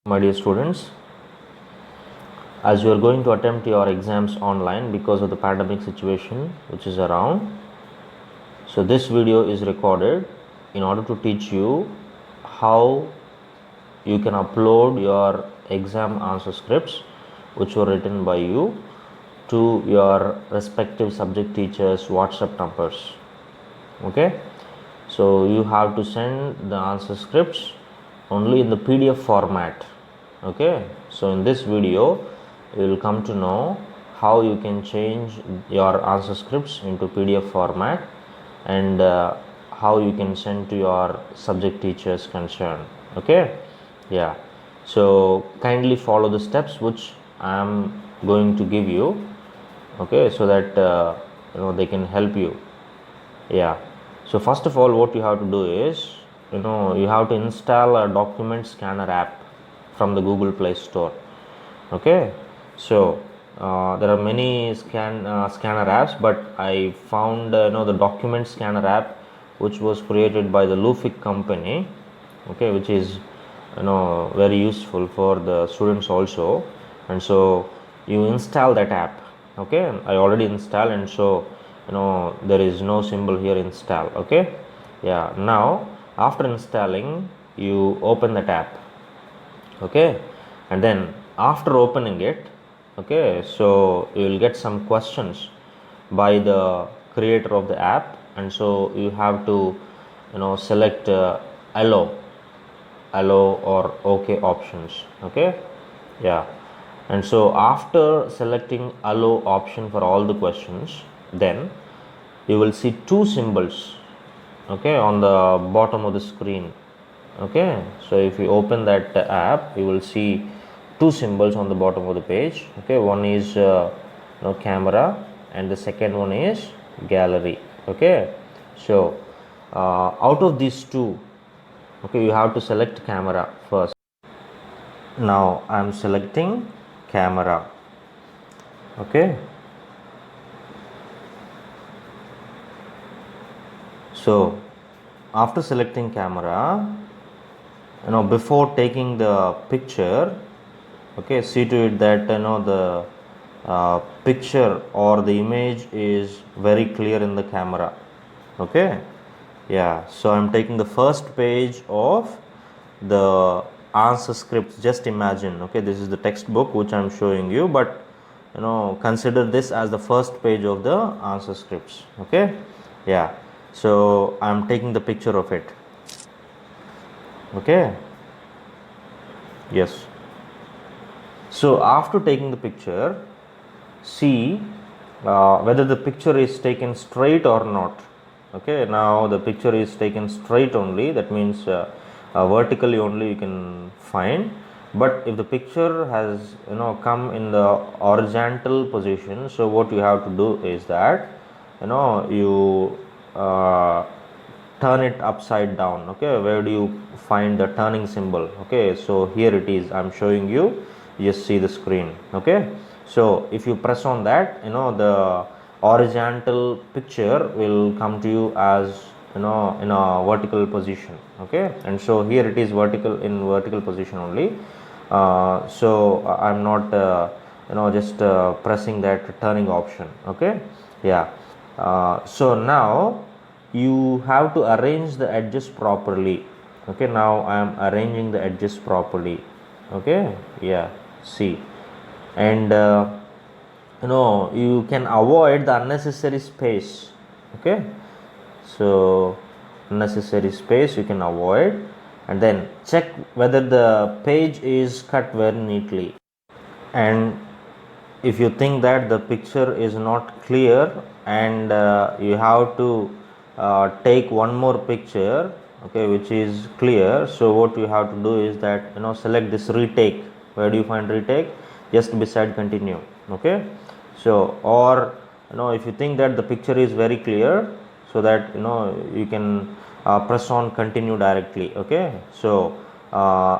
My dear students, as you are going to attempt your exams online because of the pandemic situation which is around, so this video is recorded in order to teach you how you can upload your exam answer scripts which were written by you to your respective subject teachers' WhatsApp numbers. Okay, so you have to send the answer scripts only in the PDF format. Okay, so in this video you will come to know how you can change your answer scripts into PDF format and how you can send to your subject teachers concerned. Okay, yeah, so kindly follow the steps which I am going to give you. Okay, so that they can help you. Yeah, so first of all what you have to do is you have to install a document scanner app from the Google Play Store. Okay, so there are many scanner apps, but I found the document scanner app which was created by the Lufic company. Okay, which is very useful for the students also. And so you install that app. Okay, I already installed, and so there is no symbol here, install. Okay, yeah, now after installing you open that app. Okay, and then after opening it, okay, so you will get some questions by the creator of the app, and so you have to select allow or OK options. Okay, yeah, and so after selecting allow option for all the questions, then you will see two symbols, okay, on the bottom of the screen. Okay, so if you open that app, you will see two symbols on the bottom of the page. Okay, one is camera and the second one is gallery. Okay, so out of these two, okay, you have to select camera first. Now I am selecting camera. Okay, so after selecting camera, before taking the picture, okay, see to it that the picture or the image is very clear in the camera. Okay, yeah, so I'm taking the first page of the answer scripts. Just imagine, okay, this is the textbook which I'm showing you, but consider this as the first page of the answer scripts. Okay, yeah, so I'm taking the picture of it. Okay, yes, so after taking the picture, see whether the picture is taken straight or not. Okay, now the picture is taken straight only, that means vertically only you can find. But if the picture has come in the horizontal position, so what you have to do is that you turn it upside down. Okay, where do you find the turning symbol? Okay, so here it is, I'm showing you, just see the screen. Okay, so if you press on that, the horizontal picture will come to you as in a vertical position. Okay, and so here it is vertical position only. So I'm not just pressing that turning option. Okay, yeah, so now you have to arrange the edges properly. Okay, now I am arranging the edges properly. Okay, yeah, see, and you can avoid the unnecessary space. Okay, so unnecessary space you can avoid, and then check whether the page is cut very neatly. And if you think that the picture is not clear and you have to take one more picture, okay, which is clear, so what you have to do is that select this retake. Where do you find retake? Just beside continue. Okay, so or if you think that the picture is very clear, so that you can press on continue directly. Okay, so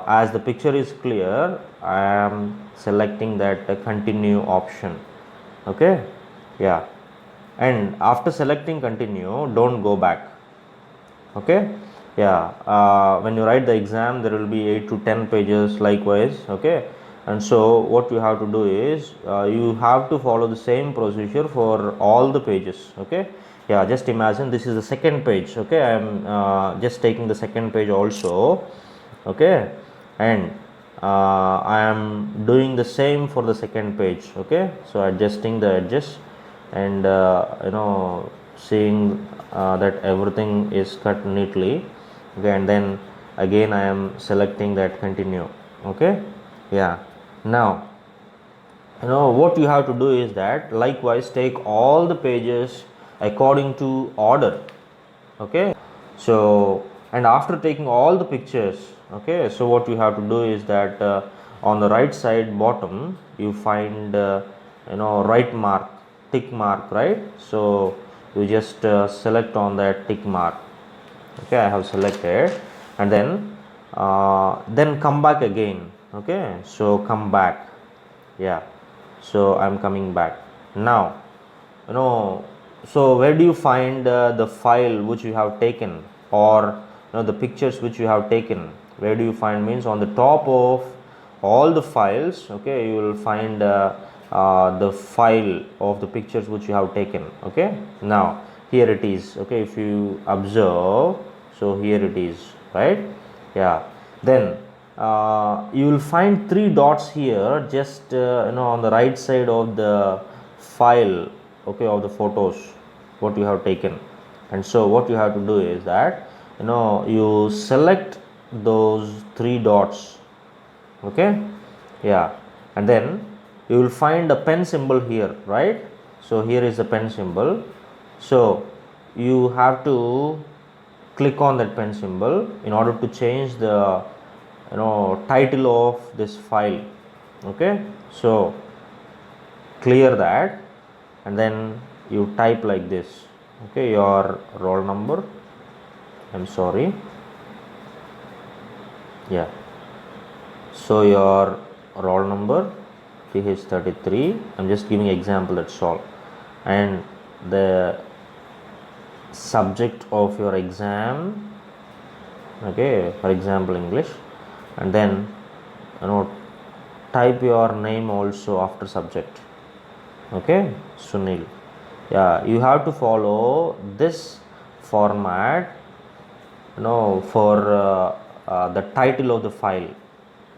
as the picture is clear, I am selecting that continue option. Okay, yeah, and after selecting continue, don't go back. Okay, Yeah, when you write the exam there will be 8 to 10 pages likewise. Okay, and so what you have to do is you have to follow the same procedure for all the pages. Okay, yeah, just imagine this is the second page. Okay, I am just taking the second page also. Okay, and I am doing the same for the second page. Okay, so adjusting the edges and seeing that everything is cut neatly. Okay, and then again I am selecting that continue. Okay, yeah, now what you have to do is that likewise take all the pages according to order. Okay, so and after taking all the pictures, okay, so what you have to do is that on the right side bottom you find right mark, tick mark, right? So you just select on that tick mark. Okay, I have selected, and then come back again. Okay, so come back. Yeah, so I'm coming back now. So where do you find the file which you have taken, or the pictures which you have taken? Where do you find means on the top of all the files. Okay, you will find the file of the pictures which you have taken. Okay, now here it is. Okay, if you observe, so here it is, right? Yeah, then you will find three dots here, just on the right side of the file, okay, of the photos what you have taken. And so what you have to do is that you select those three dots. Okay, yeah, and then you will find a pen symbol here, right? So here is the pen symbol, so you have to click on that pen symbol in order to change the title of this file. Okay, so clear that, and then you type like this. Okay, your roll number, I'm sorry, yeah, so your roll number TH33, I'm just giving example, that's all, and the subject of your exam, okay, for example English, and then type your name also after subject. Okay, Sunil. Yeah, you have to follow this format for the title of the file.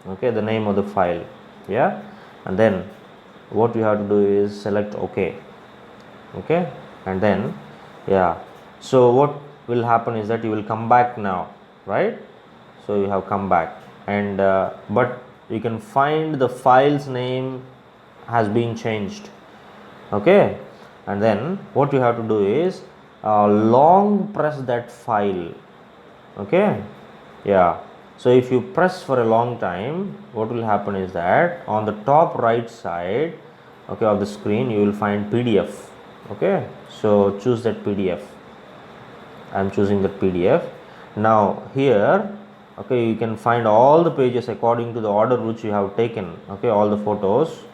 Okay, the name of the file. Yeah, and then what you have to do is select OK. Okay, and then yeah, so what will happen is that you will come back now, right? So you have come back, and but you can find the file's name has been changed. Okay, and then what you have to do is long press that file. Okay, yeah, so if you press for a long time, what will happen is that on the top right side, okay, of the screen you will find PDF. Okay, so choose that PDF. I'm choosing that PDF. Now here, okay, you can find all the pages according to the order which you have taken. Okay, all the photos,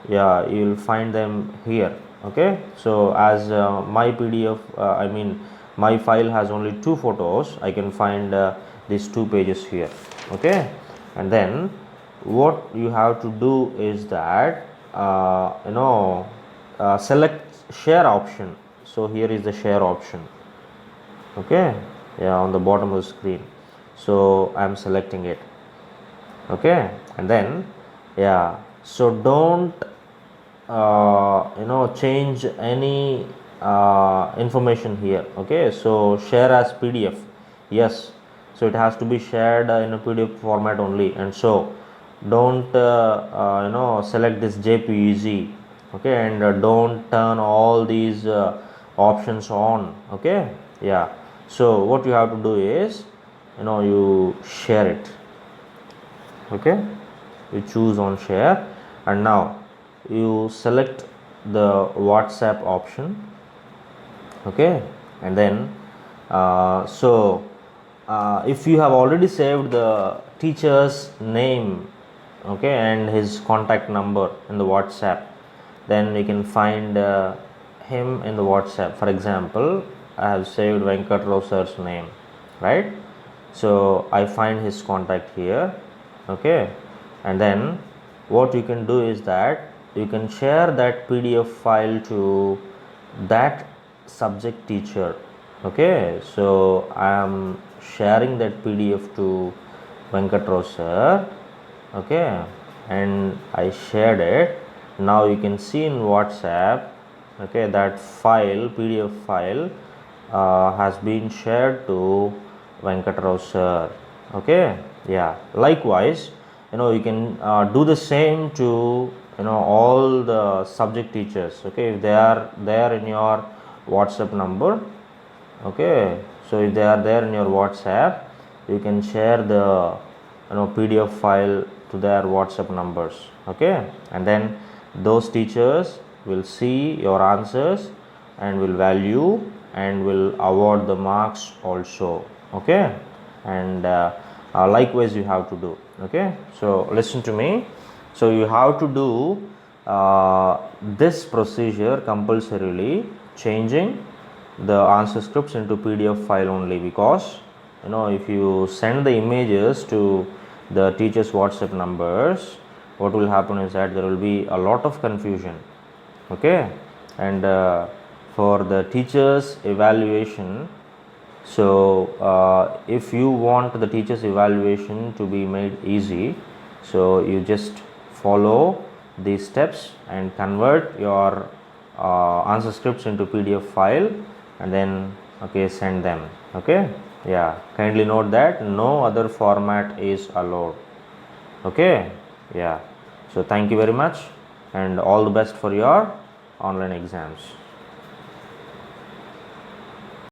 yeah, you will find them here. Okay, so as my PDF, I mean my file has only 2 photos, I can find these 2 pages here. Okay, and then what you have to do is that select share option. So here is the share option. Okay, yeah, on the bottom of the screen, so I'm selecting it. Okay, and then yeah, so don't change any information here. Okay, so share as PDF, yes, so it has to be shared in a PDF format only, and so don't select this JPEG. Okay, and don't turn all these options on. Okay, yeah, so what you have to do is you share it. Okay, you choose on share, and now you select the WhatsApp option. Okay, and then if you have already saved the teacher's name, okay, and his contact number in the WhatsApp, then you can find him in the WhatsApp. For example, I have saved Venkat Rao sir's name, right? So I find his contact here, okay, and then what you can do is that you can share that PDF file to that subject teacher, okay. So I am sharing that PDF to Venkatrao sir, okay, and I shared it. Now you can see in WhatsApp, okay, that file, PDF file has been shared to Venkatrao sir, okay. Yeah, likewise, you can do the same to all the subject teachers, okay, if they are there in your WhatsApp number, okay. So if they are there in your WhatsApp, you can share the PDF file to their WhatsApp numbers, okay, and then those teachers will see your answers and will value and will award the marks also, okay. And likewise you have to do, okay. So listen to me. So you have to do this procedure compulsorily, changing the answer scripts into PDF file only, because if you send the images to the teachers WhatsApp numbers, what will happen is that there will be a lot of confusion, okay. And for the teachers evaluation, so if you want the teachers evaluation to be made easy, so you just follow these steps and convert your answer scripts into PDF file, and then okay, send them, okay. Yeah, kindly note that no other format is allowed, okay. Yeah, so thank you very much and all the best for your online exams.